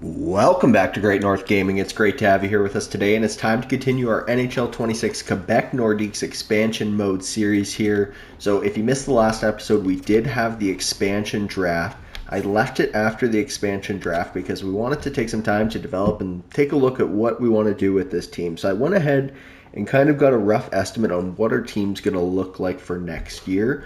Welcome back to Great North Gaming. It's great to have you here with us today, and it's time to continue our NHL 26 Quebec Nordiques Expansion Mode series here. So if you missed the last episode, we did have the expansion draft. I left it after the expansion draft because we wanted to take some time to develop and take a look at what we want to do with this team. So I went ahead and kind of got a rough estimate on what our team's going to look like for next year.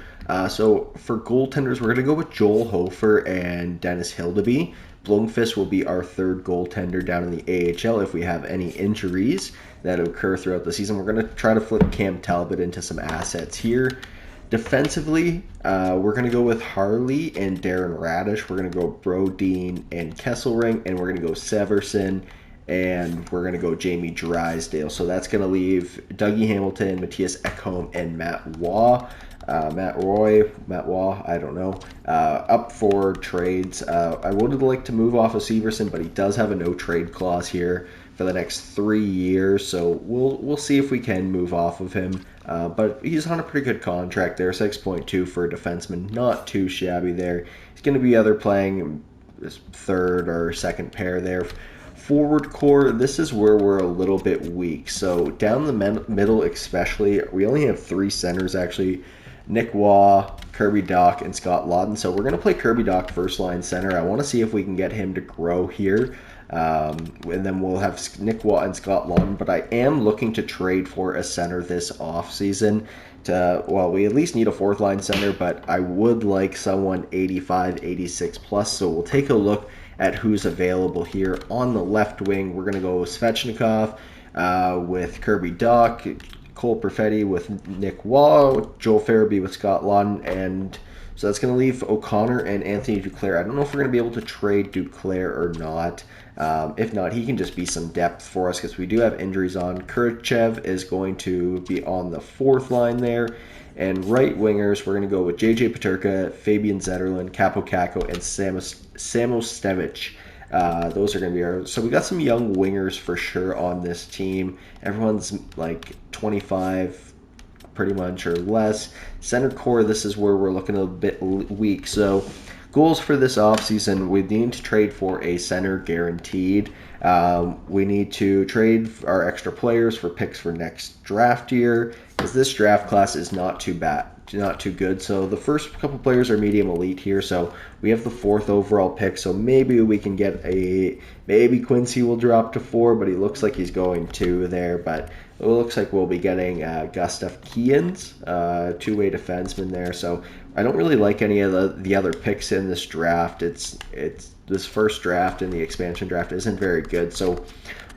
So for goaltenders, we're going to go with Joel Hofer and Dennis Hildeby. Blomqvist will be our third goaltender down in the AHL if we have any injuries that occur throughout the season. We're going to try to flip Cam Talbot into some assets here. Defensively, we're going to go with Harley and Darren Radish. We're going to go Brodeen and Kesselring, and we're going to go Severson, and we're going to go Jamie Drysdale. So that's going to leave Dougie Hamilton, Matthias Ekholm, and Matt Waugh. Matt Waugh, I don't know, up for trades. I would like to move off of Severson, but he does have a no trade clause here for the next 3 years, so we'll see if we can move off of him. But he's on a pretty good contract there, 6.2 for a defenseman, not too shabby there. He's going to be either playing this third or second pair there. Forward core, this is where we're a little bit weak. So down the middle especially, we only have 3 centers actually. Nick Waugh, Kirby Dach, and Scott Lawton. So we're going to play Kirby Dach first line center. I want to see if we can get him to grow here. And then we'll have Nick Waugh and Scott Lawton. But I am looking to trade for a center this offseason. We at least need a fourth line center, but I would like someone 85, 86 plus. So we'll take a look at who's available here. On the left wing, we're going to go Svechnikov with Kirby Dach, Cole Perfetti with Nick Waugh, Joel Farabee with Scott Lawton, and so that's going to leave O'Connor and Anthony Duclair. I don't know if we're going to be able to trade Duclair or not. If not, he can just be some depth for us because we do have injuries on. Kurchev is going to be on the fourth line there. And right wingers, we're going to go with JJ Peterka, Fabian Zetterlund, Capo Caco, and Samostevich. Those are going to be our... So we got some young wingers for sure on this team. Everyone's like 25 pretty much or less. Center core, this is where we're looking a bit weak. So goals for this offseason, we need to trade for a center guaranteed. We need to trade our extra players for picks for next draft year because this draft class is not too bad. Not too good. So the first couple players are medium elite here. So we have the 4th overall pick. So maybe we can get maybe Quincy will drop to 4, but he looks like he's going 2 there. But it looks like we'll be getting Gustav Kians, 2-way defenseman there. So I don't really like any of the other picks in this draft. It's this first draft and the expansion draft isn't very good. So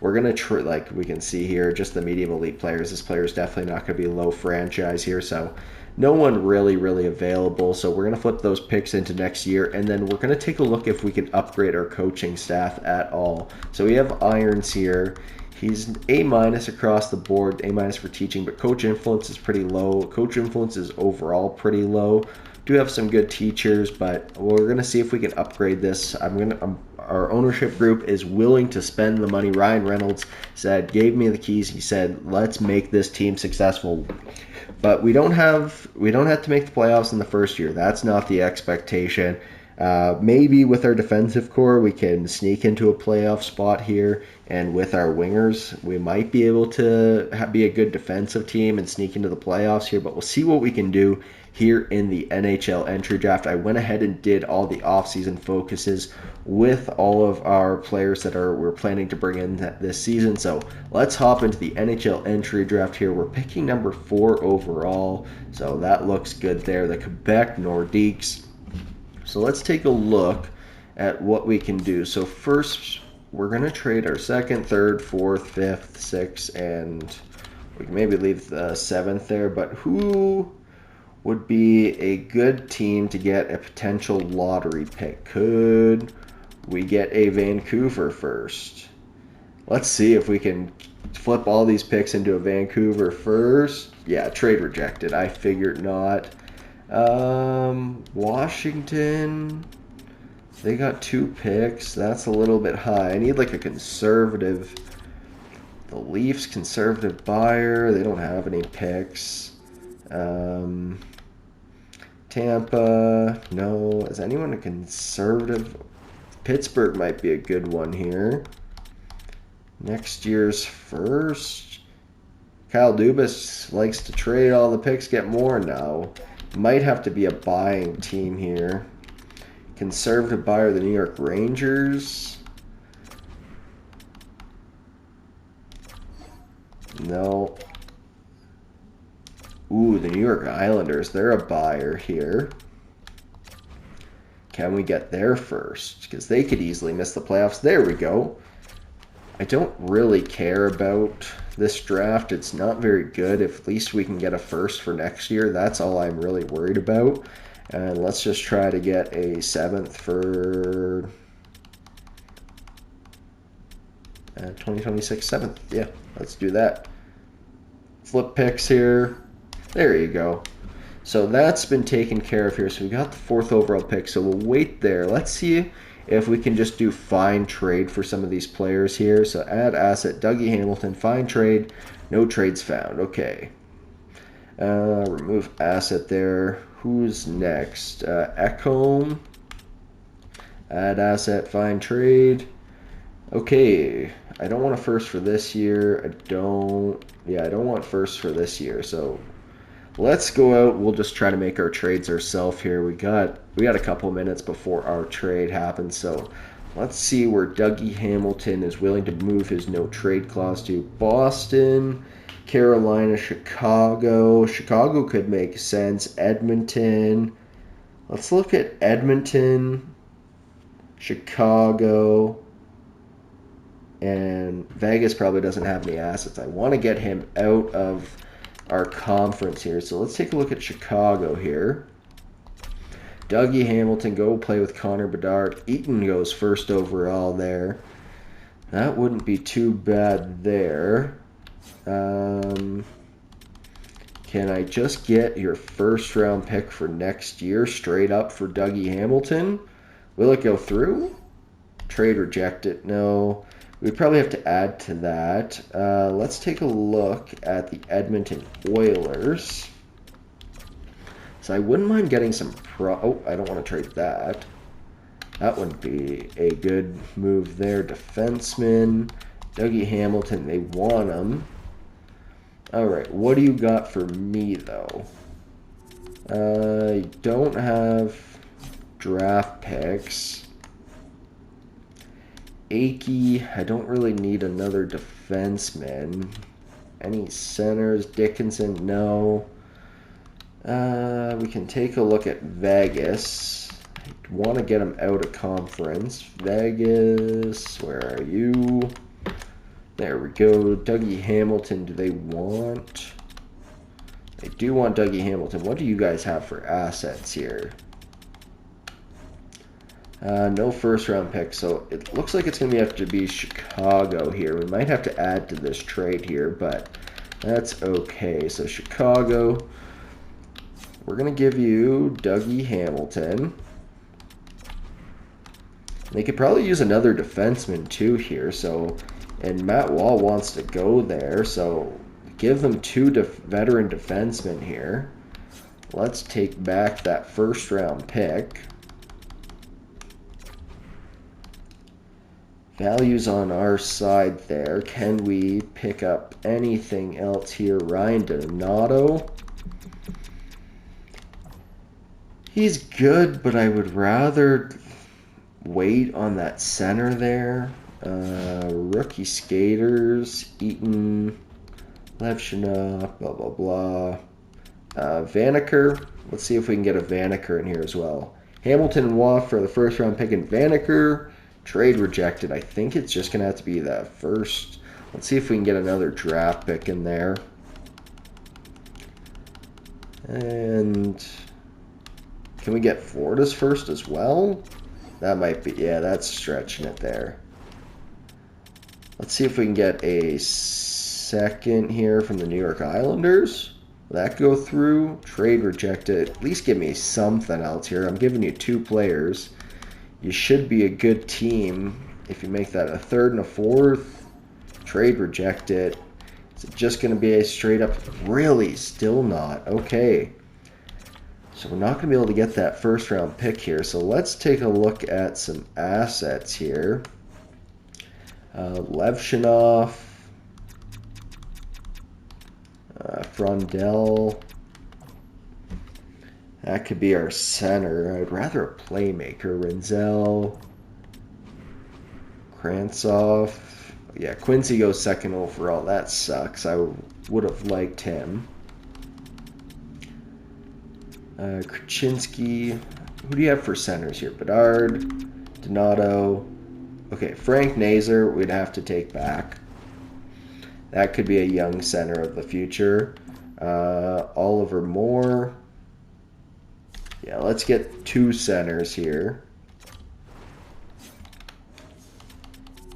we're going to like we can see here, just the medium elite players. This player is definitely not going to be low franchise here. So no one really available. So we're going to flip those picks into next year, and then we're going to take a look if we can upgrade our coaching staff at all. So we have Irons here. He's A- across the board, A- for teaching, but coach influence is pretty low. Coach influence is overall pretty low. Do have some good teachers, but we're going to see if we can upgrade this. Our ownership group is willing to spend the money. Ryan Reynolds gave me the keys. He said, let's make this team successful. But we don't have to make the playoffs in the first year. That's not the expectation. Maybe with our defensive core, we can sneak into a playoff spot here. And with our wingers, we might be able to be a good defensive team and sneak into the playoffs here. But we'll see what we can do here in the NHL entry draft. I went ahead and did all the offseason focuses with all of our players that we're planning to bring in this season. So let's hop into the NHL entry draft here. We're picking number 4 overall. So that looks good there. The Quebec Nordiques. So let's take a look at what we can do. So first, we're going to trade our 2nd, 3rd, 4th, 5th, 6th, and we can maybe leave the 7th there. But who would be a good team to get a potential lottery pick? Could we get a Vancouver first? Let's see if we can flip all these picks into a Vancouver first. Yeah, trade rejected. I figured not. Washington, they got 2 picks. That's a little bit high. I need like a conservative. The Leafs, conservative buyer. They don't have any picks. Tampa, no. Is anyone a conservative? Pittsburgh might be a good one here. Next year's first. Kyle Dubas likes to trade all the picks, get more now. Might have to be a buying team here. Conservative buyer, the New York Rangers. No. Ooh, the New York Islanders. They're a buyer here. Can we get there first? Because they could easily miss the playoffs. There we go. I don't really care about this draft. It's not very good. If at least we can get a first for next year, that's all I'm really worried about. And let's just try to get a 7th for 2026 7th. Yeah, let's do that. Flip picks here. There you go. So that's been taken care of here. So we got the 4th overall pick. So we'll wait there. Let's see if we can just do find trade for some of these players here. So add asset, Dougie Hamilton, find trade, no trades found. Okay. Remove asset there. Who's next? Ekholm. Add asset, find trade. Okay. I don't want a first for this year. I don't want first for this year. So let's go out. We'll just try to make our trades ourselves here. We got a couple minutes before our trade happens. So let's see where Dougie Hamilton is willing to move his no trade clause to. Boston, Carolina, Chicago. Chicago could make sense. Edmonton. Let's look at Edmonton, Chicago, and Vegas probably doesn't have any assets. I want to get him out of our conference here. So let's take a look at Chicago here. Dougie Hamilton, go play with Connor Bedard. Eaton goes 1st overall there. That wouldn't be too bad there. Can I just get your 1st round pick for next year straight up for Dougie Hamilton? Will it go through? Trade rejected. No. We probably have to add to that. Let's take a look at the Edmonton Oilers. So I wouldn't mind getting some oh, I don't want to trade that. That wouldn't be a good move there. Defenseman. Dougie Hamilton, they want him. Alright, what do you got for me, though? I don't have draft picks. Akey, I don't really need another defenseman. Any centers? Dickinson, no. We can take a look at Vegas. I want to get them out of conference. Vegas, where are you? There we go. Dougie Hamilton, do they want? They do want Dougie Hamilton. What do you guys have for assets here? No 1st round pick, so it looks like it's going to have to be Chicago here. We might have to add to this trade here, but that's okay. So Chicago, we're going to give you Dougie Hamilton. They could probably use another defenseman too here, and Matt Wall wants to go there, so give them 2 veteran defensemen here. Let's take back that 1st round pick. Values on our side there. Can we pick up anything else here? Ryan Donato. He's good, but I would rather wait on that center there. Rookie skaters. Eaton. Levshina. Blah, blah, blah. Vanaker. Let's see if we can get a Vanaker in here as well. Hamilton and Waugh for the 1st round pick, and Vanaker. Trade rejected. I think it's just going to have to be that 1st. Let's see if we can get another draft pick in there. And can we get Florida's 1st as well? That might be, yeah, that's stretching it there. Let's see if we can get a 2nd here from the New York Islanders. Will that go through? Trade rejected. At least give me something else here. I'm giving you 2 players. You should be a good team if you make that a 3rd and a 4th. Trade rejected. Is it just going to be a straight up? Really? Still not. Okay. So we're not going to be able to get that first round pick here. So let's take a look at some assets here. Levshinov, Frondell. That could be our center. I'd rather a playmaker. Renzel, Krantzoff. Yeah, Quincy goes second overall. That sucks. I would have liked him. Krasinski. Who do you have for centers here? Bedard, Donato. Okay, Frank Nazar we'd have to take back. That could be a young center of the future. Oliver Moore. Yeah, let's get 2 centers here.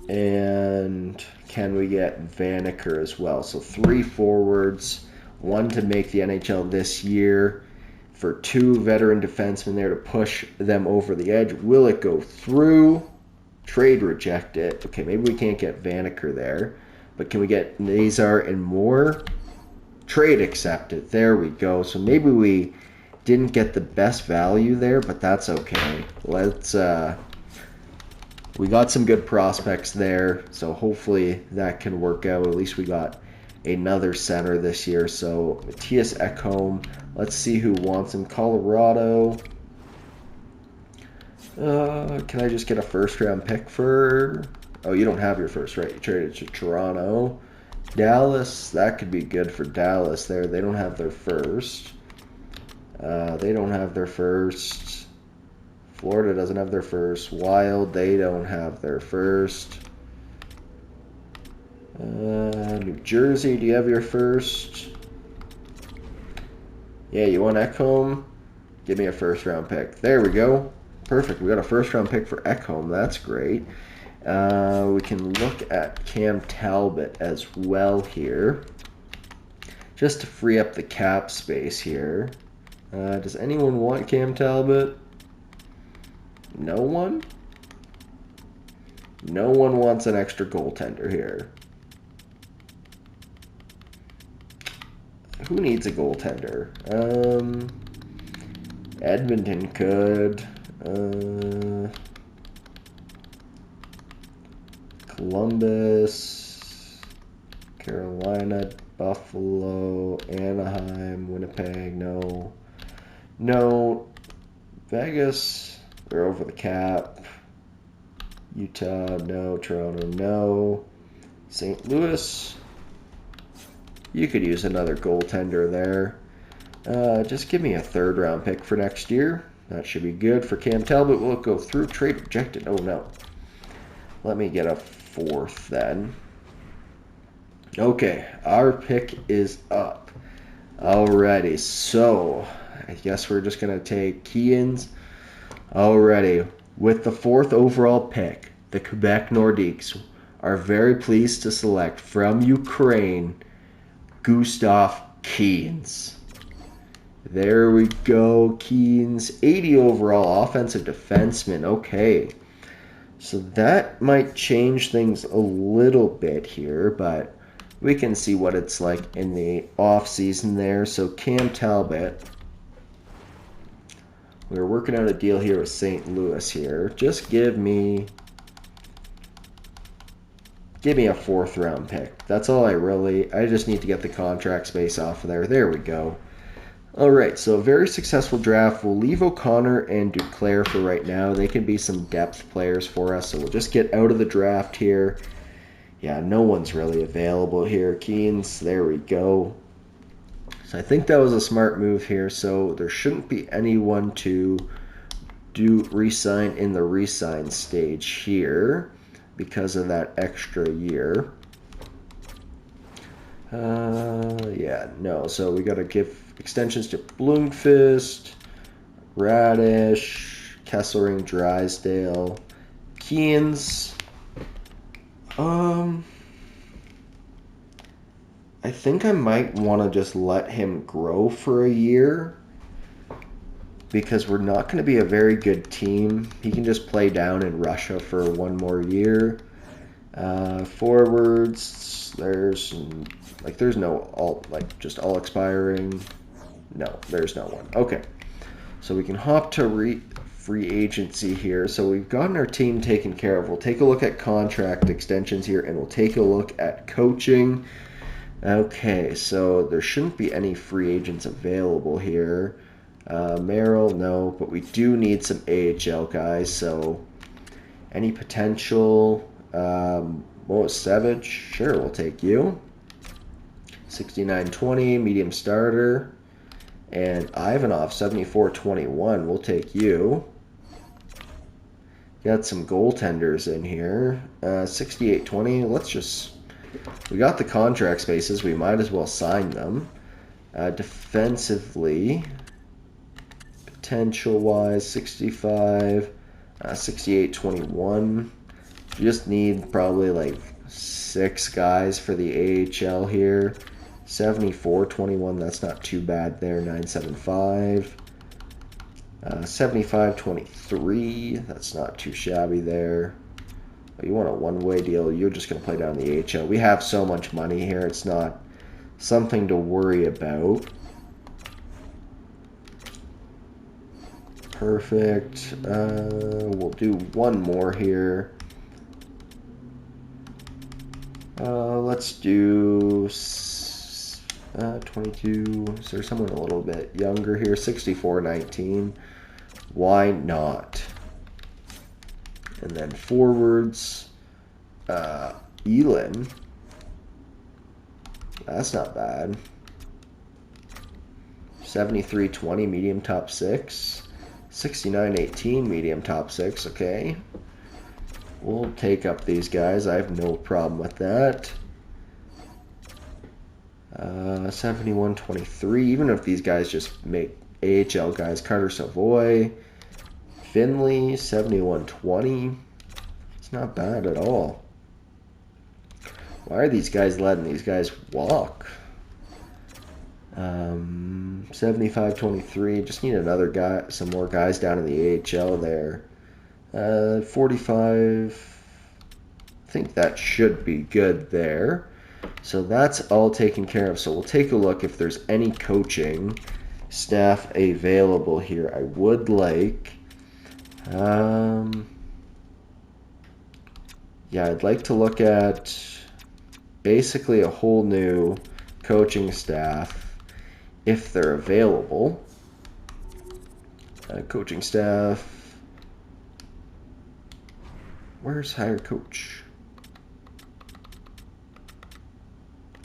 And can we get Vanaker as well? So 3 forwards, 1 to make the NHL this year, for 2 veteran defensemen there to push them over the edge. Will it go through? Trade rejected. Okay, maybe we can't get Vanaker there, but can we get Nazar and Moore? Trade accepted. There we go. So maybe we didn't get the best value there, but that's okay. Let's we got some good prospects there, so hopefully that can work out. At least we got another center this year. So Matthias Ekholm, let's see who wants him. Colorado. Can I just get a first round pick for... Oh, you don't have your first, right? You traded to Toronto. Dallas, that could be good for Dallas there. They don't have their first. They don't have their first. Florida doesn't have their first. Wild, they don't have their first. New Jersey, do you have your first? Yeah, you want Ekholm? Give me a first round pick. There we go. Perfect. We got a first round pick for Ekholm. That's great. We can look at Cam Talbot as well here, just to free up the cap space here. Does anyone want Cam Talbot? No one? No one wants an extra goaltender here. Who needs a goaltender? Edmonton could. Columbus, Carolina, Buffalo, Anaheim, Winnipeg, no. No. Vegas, we're over the cap. Utah, no. Toronto, no. St. Louis, you could use another goaltender there. Just give me a 3rd round pick for next year. That should be good for Cam Talbot. Will it go through? Trade rejected. Oh, no. Let me get a 4th then. Okay, our pick is up. Alrighty, so I guess we're just going to take Keans. Alrighty, with the 4th overall pick, the Quebec Nordiques are very pleased to select from Ukraine, Gustav Keans. There we go, Keans. 80 overall, offensive defenseman. Okay. So that might change things a little bit here, but we can see what it's like in the off-season there. So Cam Talbot. We're working out a deal here with St. Louis here. Just give me a 4th round pick. That's all I just need to get the contract space off of there. There we go. Alright, so a very successful draft. We'll leave O'Connor and Duclair for right now. They can be some depth players for us, so we'll just get out of the draft here. Yeah, no one's really available here. Keens, there we go. So I think that was a smart move here, so there shouldn't be anyone to do re-sign in the re-sign stage here because of that extra year. Yeah, no, so we got to give extensions to Bloomfist, Radish, Kesselring, Drysdale, Keens. I think I might want to just let him grow for a year because we're not going to be a very good team. He can just play down in Russia for 1 more year. Forwards, there's no all expiring. No, there's no one. Okay. So we can hop to free agency here. So we've gotten our team taken care of. We'll take a look at contract extensions here, and we'll take a look at coaching. Okay, so there shouldn't be any free agents available here. Merrill, no, but we do need some AHL guys, so any potential? Savage, sure, we'll take you. 69-20, medium starter. And Ivanov, 74-21, we'll take you. Got some goaltenders in here. 68-20, let's just... We got the contract spaces, we might as well sign them. Defensively, potential-wise, 65, 68-21. You just need probably like 6 guys for the AHL here. 74-21, that's not too bad there. 975. 75-23, that's not too shabby there. You want a one-way deal, you're just going to play down the AHL. We have so much money here, it's not something to worry about. Perfect. We'll do one more here. Let's do 22. Is there someone a little bit younger here? 64-19. Why not? And then forwards, Elin. That's not bad. 73-20, medium top 6. 69-18, medium top 6, okay. We'll take up these guys. I have no problem with that. 71-23, even if these guys just make AHL guys. Carter Savoy. Finley, 71-20. It's not bad at all. Why are these guys letting these guys walk? 75-23. Just need another guy, some more guys down in the AHL there. 45. I think that should be good there. So that's all taken care of. So we'll take a look if there's any coaching staff available here. I would like... yeah, I'd like to look at basically a whole new coaching staff if they're available. Coaching staff. Where's hire coach?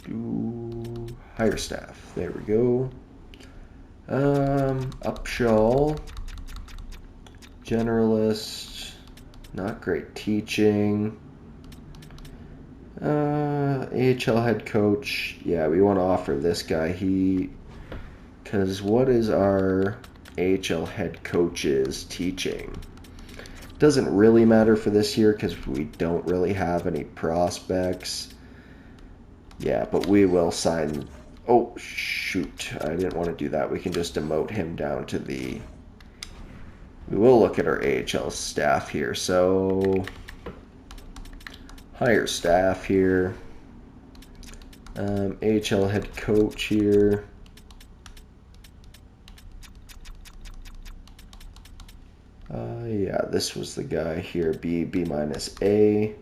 Do hire staff. There we go. Upshaw. Generalist. Not great teaching. AHL head coach. Yeah, we want to offer this guy. Because what is our AHL head coach's teaching? Doesn't really matter for this year because we don't really have any prospects. Yeah, but we will sign... Oh, shoot. I didn't want to do that. We can just demote him down to the... We will look at our AHL staff here. So, hire staff here. AHL head coach here. Yeah, this was the guy here. B minus A.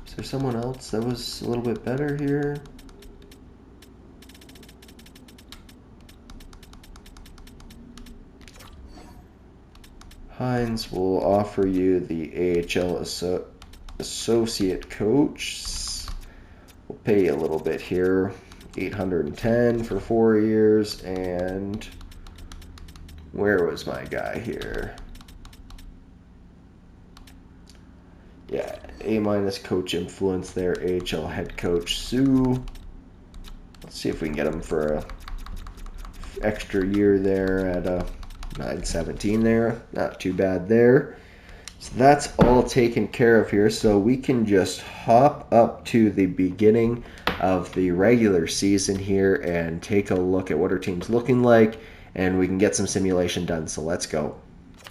Is there someone else that was a little bit better here? Hines will offer you the AHL associate coach. We'll pay you a little bit here. 810 for 4 years. And where was my guy here? Yeah, A minus coach influence there. AHL head coach Sue. Let's see if we can get him for a extra year there at a 917 there. Not too bad there. So that's all taken care of here. So we can just hop up to the beginning of the regular season here and take a look at what our team's looking like, and we can get some simulation done. So let's go.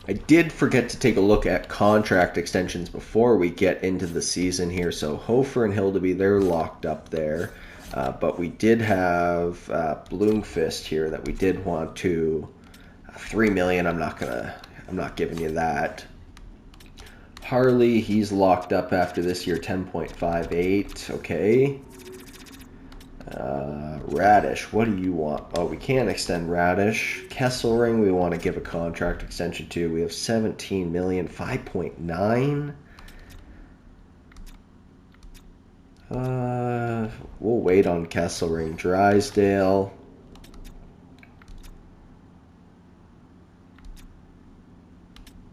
I did forget to take a look at contract extensions before we get into the season here. So Hofer and Hildeby, they're locked up there. But we did have Bloomfist here that we did want to $3 million. I'm not giving you that. Harley, he's locked up after this year, 10.58. Okay. Radish, what do you want? Oh, we can't extend Radish. Kesselring, we want to give a contract extension to. We have 17 million, 5.9. We'll wait on Kesselring. Drysdale.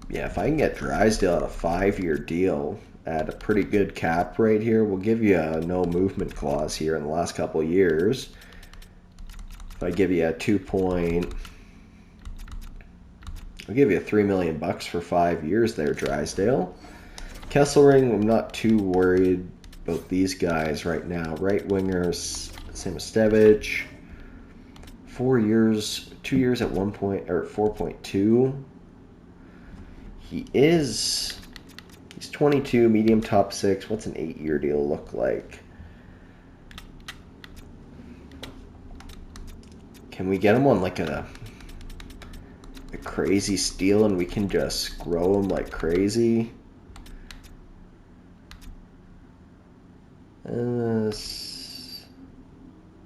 Yeah, if I can get Drysdale at a 5-year deal at a pretty good cap rate here, we'll give you a no movement clause here in the last couple of years. If I give you a I'll give you $3 million for 5 years there, Drysdale. Kesselring, I'm not too worried about these guys right now. Right wingers, Samostevich. 4 years, 2 years at 4.2. He's 22, medium top 6. What's an 8-year deal look like? Can we get him on like a crazy steal and we can just grow him like crazy?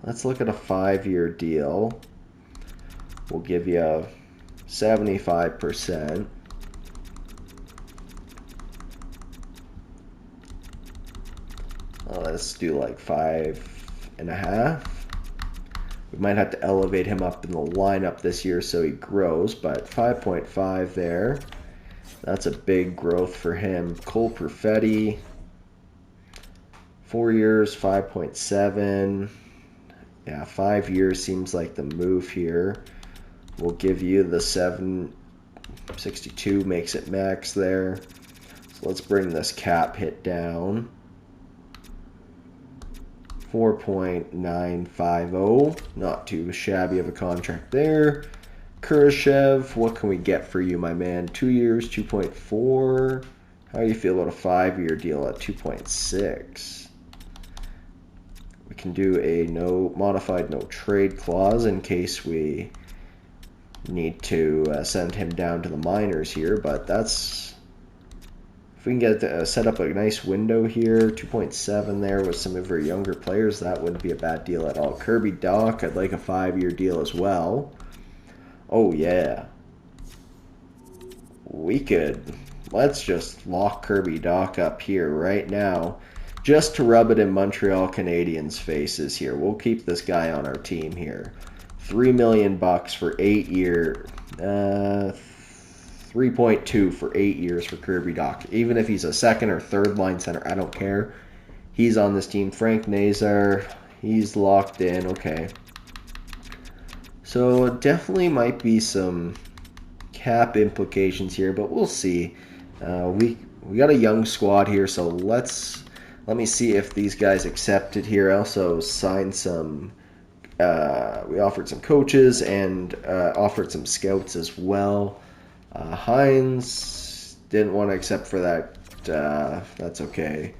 Let's look at a 5-year deal. We'll give you 75%. Let's do like 5.5. We might have to elevate him up in the lineup this year so he grows, but 5.5 there. That's a big growth for him. Cole Perfetti, 4 years, 5.7. Yeah, 5 years seems like the move here. We'll give you the 762, makes it max there. So let's bring this cap hit down. 4.950, not too shabby of a contract there. Kurashev, what can we get for you, my man? 2 years, 2.4. How do you feel about a 5-year deal at 2.6? We can do a modified no trade clause in case we need to send him down to the minors here, but that's... If we can get set up a nice window here, 2.7 there with some of our younger players, that wouldn't be a bad deal at all. Kirby Dach, I'd like a 5-year deal as well. Oh, yeah. Let's just lock Kirby Dach up here right now, just to rub it in Montreal Canadiens' faces here. We'll keep this guy on our team here. $3 million for 8 year. 3.2 for 8 years for Kirby Dach. Even if he's a second or third line center, I don't care. He's on this team. Frank Nazar, he's locked in. Okay. So definitely might be some cap implications here, but we'll see. We got a young squad here, so let me see if these guys accept it here. I also signed some. We offered some coaches and offered some scouts as well. Hines didn't want to accept for that. That's okay.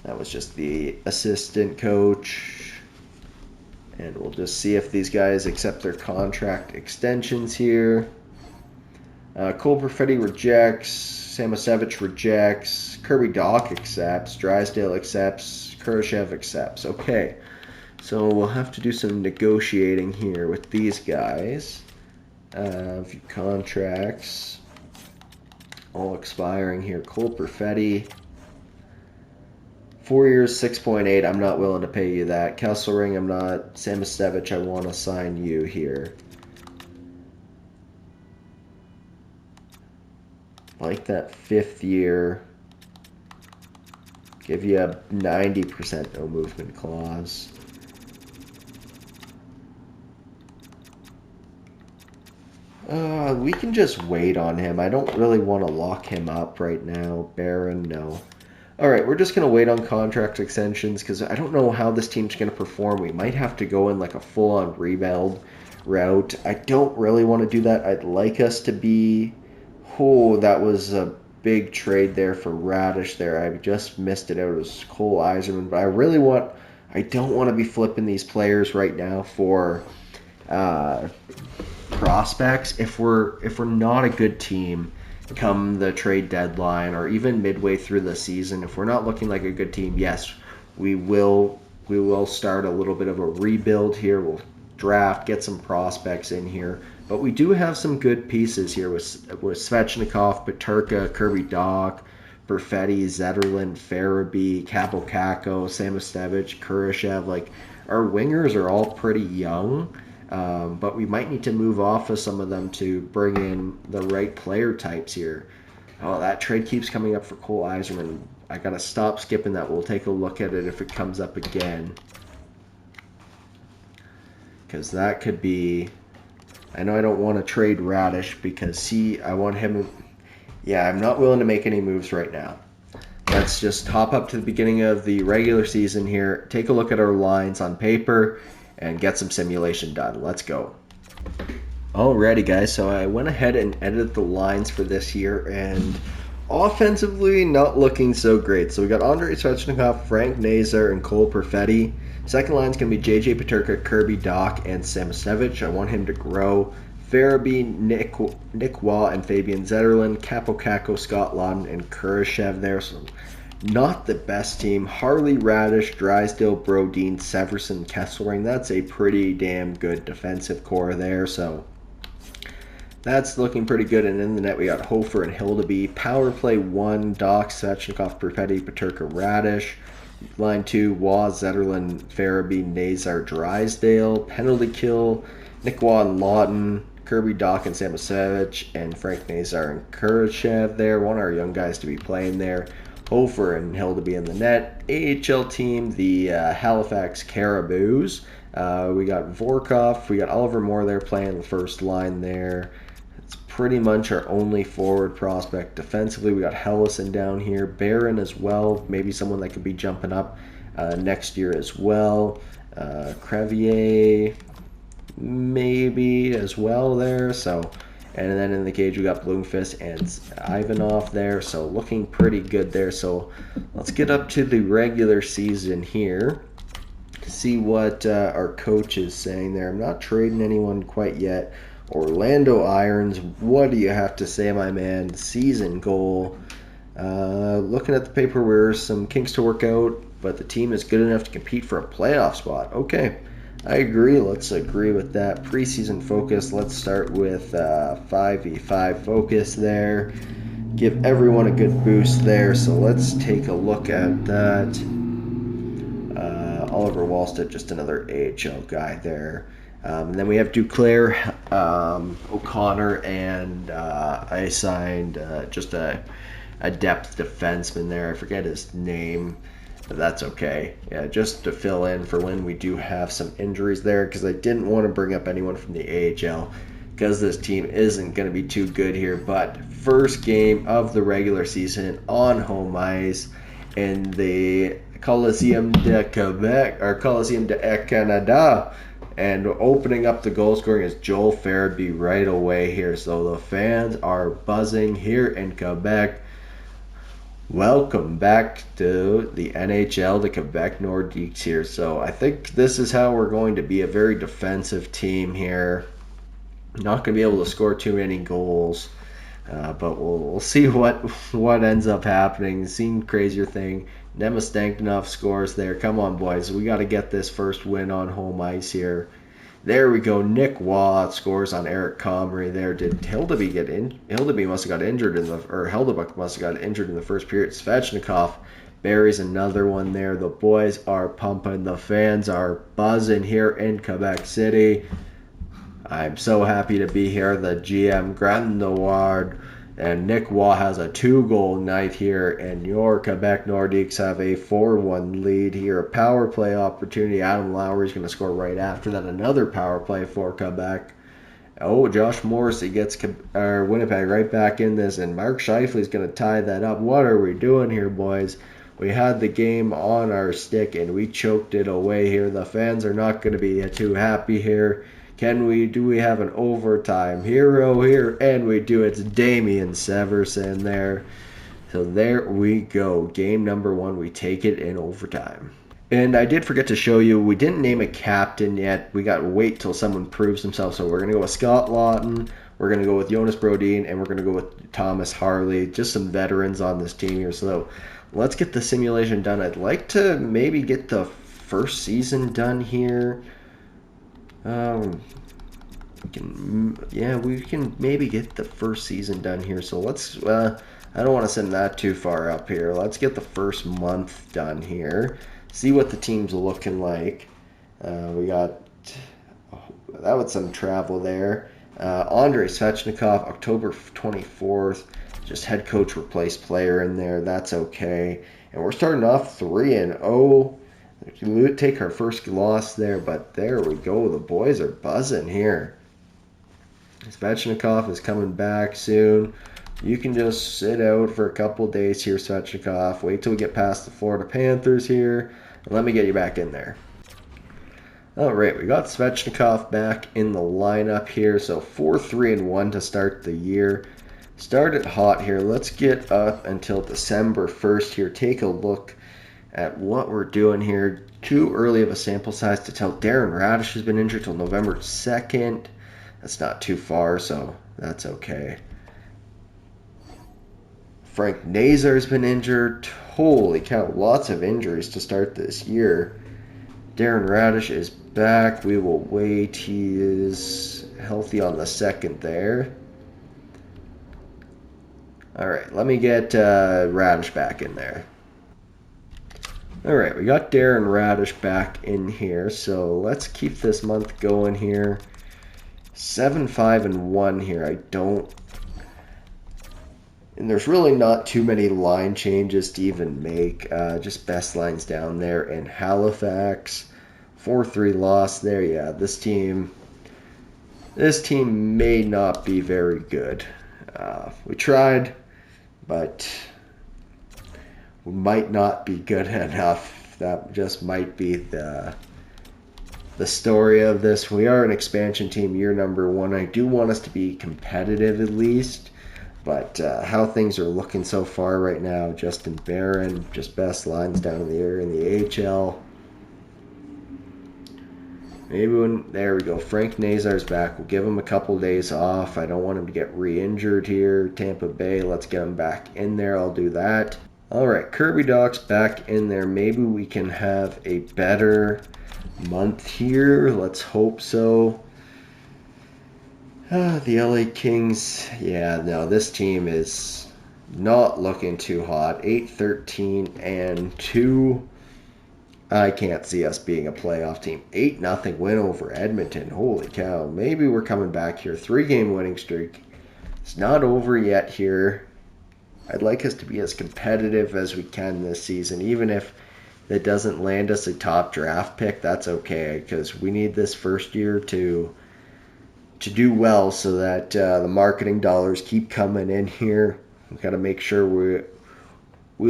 That was just the assistant coach. And we'll just see if these guys accept their contract extensions here. Cole Perfetti rejects. Samosevich rejects. Kirby Dach accepts. Drysdale accepts. Kurashev accepts. Okay. So we'll have to do some negotiating here with these guys. A few contracts all expiring here. Cole Perfetti, 4 years, 6.8. I'm not willing to pay you that. Kesselring, I'm not. Samostevich, I want to sign you here. Like that 5th year. Give you a 90% no movement clause. We can just wait on him. I don't really want to lock him up right now. Barron, no. Alright, we're just going to wait on contract extensions because I don't know how this team's going to perform. We might have to go in like a full-on rebuild route. I don't really want to do that. I'd like us to be... Oh, that was a big trade there for Radish there. I just missed it out. It was Cole Eiserman. But I don't want to be flipping these players right now for prospects. If we're not a good team come the trade deadline or even midway through the season, if we're not looking like a good team, yes, we will start a little bit of a rebuild here. We'll draft, get some prospects in here, but we do have some good pieces here with Svechnikov, Peterka, Kirby Dach, Perfetti, Zetterlund, Farabee, Kapokako, Samostevic, Kurashev. Like, our wingers are all pretty young, but we might need to move off of some of them to bring in the right player types here. Oh, that trade keeps coming up for Cole Eiserman. I gotta stop skipping that. We'll take a look at it if it comes up again, because that could be. I know I don't want to trade Radish because I want him. Yeah, I'm not willing to make any moves right now. Let's just hop up to the beginning of the regular season here, take a look at our lines on paper, and get some simulation done. Let's go. Alrighty, guys, so I went ahead and edited the lines for this year, and offensively, not looking so great. So we got Andrei Svechnikov, Frank Nazar, and Cole Perfetti. Second line's going to be JJ Peterka, Kirby Dach, and Samostevic. I want him to grow. Farabee, Nick Waugh, and Fabian Zetterlund, Kapokako, Scott Lawton, and Kurashev there. So not the best team. Harley, Radish, Drysdale, Brodin, Severson, Kesselring. That's a pretty damn good defensive core there. So that's looking pretty good. And in the net, we got Hofer and Hildeby. Power play 1, Dach, Svechnikov, Perfetti, Peterka, Radish. Line 2, Waugh, Zetterlund, Farabee, Nazar, Drysdale. Penalty kill, Nick Waugh and Lawton, Kirby Dach and Samostevic, and Frank Nazar and Kurashev there. Want our young guys to be playing there. Hofer and Hildeby in the net. AHL team, the Halifax Caraboos. We got Vorkov. We got Oliver Moore there playing the first line there. It's pretty much our only forward prospect. Defensively, we got Hellison down here. Barron as well. Maybe someone that could be jumping up next year as well. Crevier maybe as well there. So, and then in the cage we got Bloomfist and Ivanov there. So looking pretty good there. So let's get up to the regular season here. See what our coach is saying there. I'm not trading anyone quite yet. Orlando Irons, what do you have to say, my man? Season goal. Looking at the paper, there's some kinks to work out, but the team is good enough to compete for a playoff spot. Okay, I agree. Let's agree with that. Preseason focus. Let's start with 5v5 focus there. Give everyone a good boost there. So let's take a look at that. Oliver Wallstead, just another AHL guy there. And then we have Duclair, O'Connor, and I signed just a depth defenseman there. I forget his name, but that's okay. Yeah, just to fill in for when we do have some injuries there, because I didn't want to bring up anyone from the AHL because this team isn't going to be too good here. But first game of the regular season on home ice in the Coliseum de Quebec, or Coliseum de Canada. And opening up the goal scoring is Joel Farabee right away here. So the fans are buzzing here in Quebec. Welcome back to the NHL, the Quebec Nordiques here. So I think this is how we're going to be, a very defensive team here. Not going to be able to score too many goals. But we'll see what ends up happening. Seen crazier thing. Nemastankinov scores there. Come on, boys. We got to get this first win on home ice here. There we go. Nick Waugh scores on Eric Comrie there. Did Hildeby get in? Hildeby must have got injured Heldebuck must have got injured in the first period. Svechnikov buries another one there. The boys are pumping. The fans are buzzing here in Quebec City. I'm so happy to be here. The GM Grand Award. And Nick Waugh has a 2-goal night here, and your Quebec Nordiques have a 4-1 lead here. A power play opportunity. Adam Lowry's going to score right after that. Another power play for Quebec. Oh, Josh Morrissey gets Winnipeg right back in this, and Mark Scheifele's going to tie that up. What are we doing here, boys? We had the game on our stick, and we choked it away here. The fans are not going to be too happy here. Do we have an overtime hero here? And we do. It's Damian Severson there. So there we go. Game number 1. We take it in overtime. And I did forget to show you, we didn't name a captain yet. We got to wait till someone proves himself. So we're going to go with Scott Lawton, we're going to go with Jonas Brodin, and we're going to go with Thomas Harley. Just some veterans on this team here. So let's get the simulation done. I'd like to maybe get the first season done here. We can maybe get the first season done here. So let's, I don't want to send that too far up here. Let's get the first month done here. See what the team's looking like. We got, that was some travel there. Andrei Svechnikov, October 24th. Just head coach replaced player in there. That's okay. And we're starting off 3-0. We take our first loss there, but there we go. The boys are buzzing here. Svechnikov is coming back soon. You can just sit out for a couple days here, Svechnikov. Wait till we get past the Florida Panthers here. And let me get you back in there. All right, we got Svechnikov back in the lineup here. So 4-3-1 to start the year. Started hot here. Let's get up until December 1st here. Take a look at what we're doing here. Too early of a sample size to tell. Darren Radish has been injured till November 2nd. That's not too far, so that's okay. Frank Nazar's been injured. Holy cow, lots of injuries to start this year. Darren Radish is back. We will wait. He is healthy on the 2nd there. All right, let me get Radish back in there. All right, we got Darren Radish back in here, so let's keep this month going here. 7-5-1 here. And there's really not too many line changes to even make. Just best lines down there. And Halifax, 4-3 loss there. Yeah, this team may not be very good. We tried, but we might not be good enough. That just might be the story of this. We are an expansion team, year number 1. I do want us to be competitive at least, but how things are looking so far right now, Justin Barron, just best lines down in the air in the AHL. There we go. Frank Nazar's back. We'll give him a couple days off. I don't want him to get re-injured here. Tampa Bay, let's get him back in there. I'll do that. All right, Kirby Doc's back in there. Maybe we can have a better month here. Let's hope so. The LA Kings, yeah, no, this team is not looking too hot. 8-13-2. I can't see us being a playoff team. 8-0 win over Edmonton. Holy cow. Maybe we're coming back here. 3-game winning streak. It's not over yet here. I'd like us to be as competitive as we can this season, even if that doesn't land us a top draft pick. That's okay, because we need this first year to do well so that the marketing dollars keep coming in here. We've got to make sure we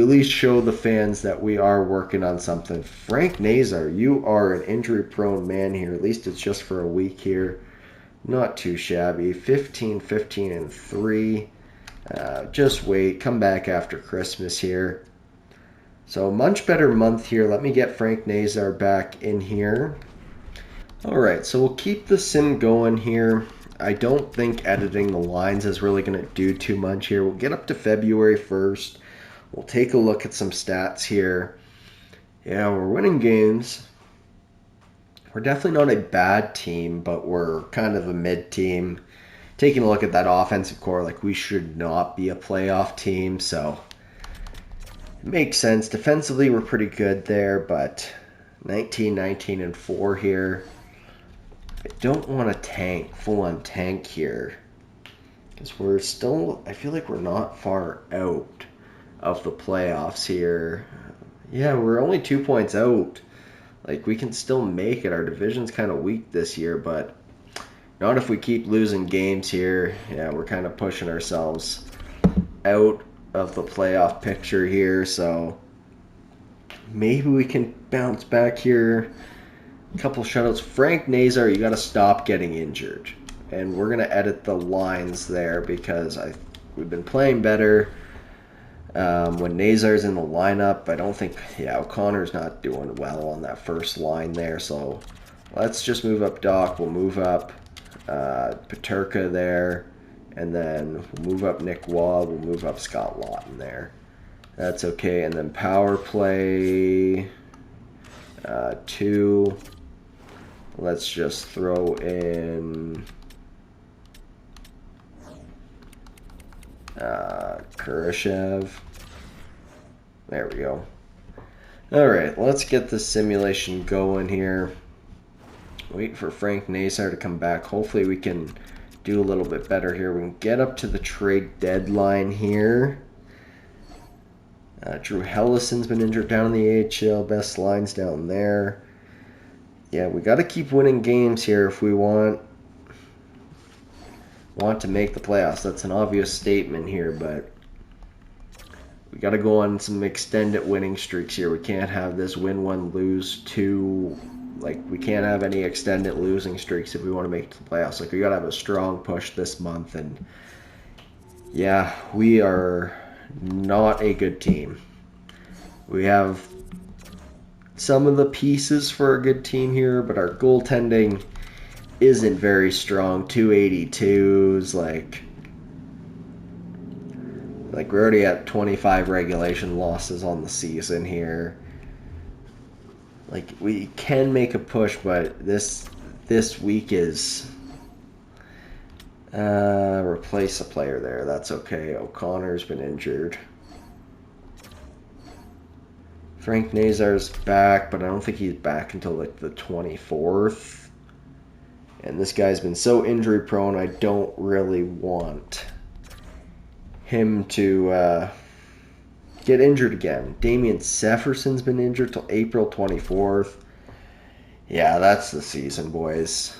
at least show the fans that we are working on something. Frank Nazar, you are an injury-prone man here. At least it's just for a week here. Not too shabby. 15-15-3. Just wait. Come back after Christmas here. So a much better month here. Let me get Frank Nazar back in here. All right, so we'll keep the sim going here. I don't think editing the lines is really going to do too much here. We'll get up to February 1st. We'll take a look at some stats here. Yeah, we're winning games. We're definitely not a bad team, but we're kind of a mid team. Taking a look at that offensive core, like we should not be a playoff team, so it makes sense. Defensively, we're pretty good there, but 19-19-4 here. I don't want to tank, full-on tank here, because we're still, I feel like we're not far out of the playoffs here. Yeah, we're only 2 points out. Like, we can still make it. Our division's kind of weak this year, but not if we keep losing games here. Yeah, we're kind of pushing ourselves out of the playoff picture here, so maybe we can bounce back here. A couple shutouts. Frank Nazar, you got to stop getting injured. And we're going to edit the lines there because we've been playing better. When Nazar's in the lineup, I don't think, yeah, O'Connor's not doing well on that first line there, so let's just move up Doc. We'll move up Peterka there, and then we'll move up Nick Waugh. We'll move up Scott Lawton there. That's okay, and then power play 2. Let's just throw in Kurashev. There we go. Alright, let's get the simulation going here. Wait for Frank Nazar to come back. Hopefully we can do a little bit better here. We can get up to the trade deadline here. Drew Hellison's been injured down in the AHL. Best lines down there. Yeah, we got to keep winning games here if we want to make the playoffs. That's an obvious statement here, but we got to go on some extended winning streaks here. We can't have this win one, lose two. Like, we can't have any extended losing streaks if we want to make the playoffs. Like, we got to have a strong push this month. And yeah, we are not a good team. We have some of the pieces for a good team here, but our goaltending isn't very strong. 282s, like we're already at 25 regulation losses on the season here. Like, we can make a push, but this week is replace a player there. That's okay. O'Connor's been injured. Frank Nazar's back, but I don't think he's back until like the 24th. And this guy's been so injury prone, I don't really want him to get injured again. Damian Sefferson's been injured till April 24th. Yeah, that's the season, boys.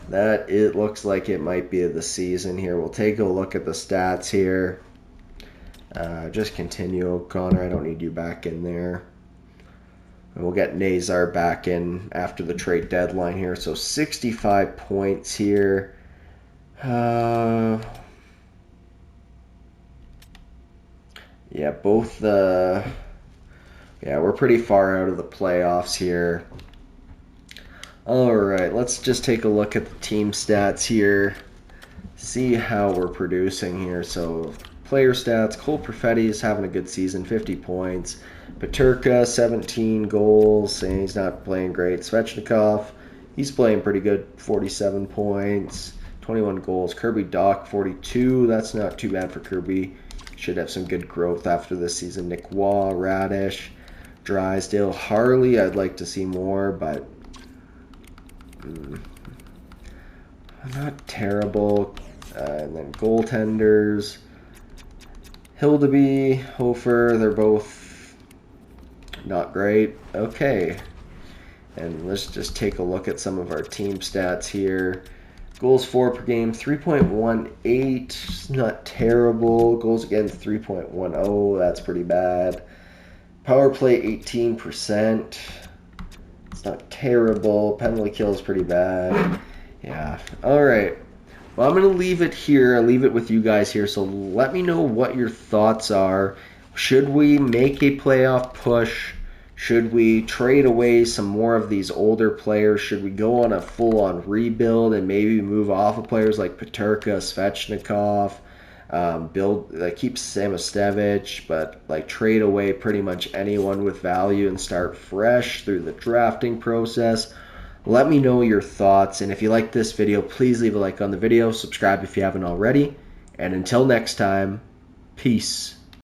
That it looks like it might be the season here. We'll take a look at the stats here. Just continue, O'Connor. I don't need you back in there. And we'll get Nazar back in after the trade deadline here. So 65 points here. Yeah, both the... Yeah, we're pretty far out of the playoffs here. Alright, let's just take a look at the team stats here. See how we're producing here. So, player stats. Cole Perfetti is having a good season, 50 points. Peterka, 17 goals, and he's not playing great. Svechnikov, he's playing pretty good, 47 points, 21 goals. Kirby Dach, 42. That's not too bad for Kirby. Should have some good growth after this season. Nick Waugh, Radish, Drysdale, Harley. I'd like to see more, but not terrible. And then goaltenders. Hildeby, Hofer, they're both not great. Okay. And let's just take a look at some of our team stats here. Goals for per game, 3.18. Not terrible. Goals against, 3.10. That's pretty bad. Power play, 18%. It's not terrible. Penalty kill is pretty bad. Yeah. All right. Well, I'm going to leave it here. I'll leave it with you guys here. So let me know what your thoughts are. Should we make a playoff push? Should we trade away some more of these older players? Should we go on a full-on rebuild and maybe move off of players like Peterka, Svechnikov, keep Samostevich, but like trade away pretty much anyone with value and start fresh through the drafting process? Let me know your thoughts, and if you like this video, please leave a like on the video, subscribe if you haven't already, and until next time, peace.